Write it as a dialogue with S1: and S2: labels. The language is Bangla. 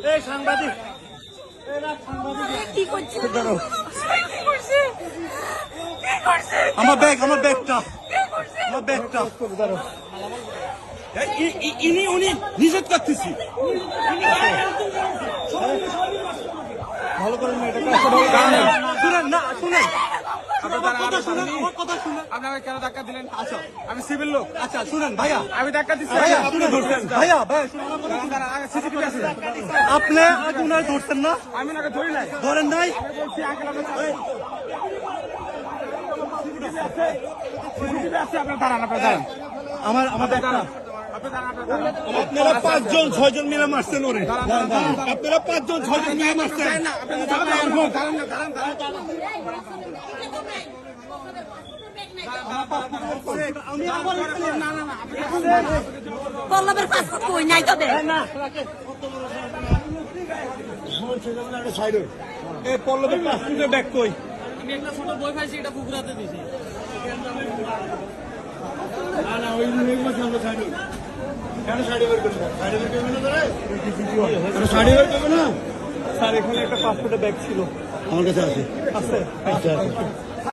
S1: এই সাংবাদিক আমার ব্যাগটা উনি নিষেধ করতেছি ভালো করে শুনেন না শুনেন
S2: আপনারা কেন ধাক্কা দিলেন? আচ্ছা আমি সিভিল লোক।
S1: আচ্ছা শুনেন ভাইয়া,
S2: আমি ধাক্কা দিচ্ছি।
S1: ভাইয়া আপনি আগে উনার ধরছেন না?
S2: আমি ওনাকে ধরি নাই।
S1: ধরেন নাই?
S2: আপনার দাঁড়ান, আপনার দাঁড়ান,
S1: আমার আপনারা 5 জন 6 জন মিলে মারছেন ওরে। আপনারা 5 জন 6 জন মিলে মারছেন।
S3: পল্লবের পাসপোর্ট কই নাই তবে
S1: এই পল্লবের পাসপোর্টের ব্যাগ কই?
S4: আমি একটা ছোট বই পাইছি, এটা পুকুরাতে দিছি।
S1: স্যার এখানে একটা পাসপোর্টের ব্যাগ ছিল, আমার কাছে আছে।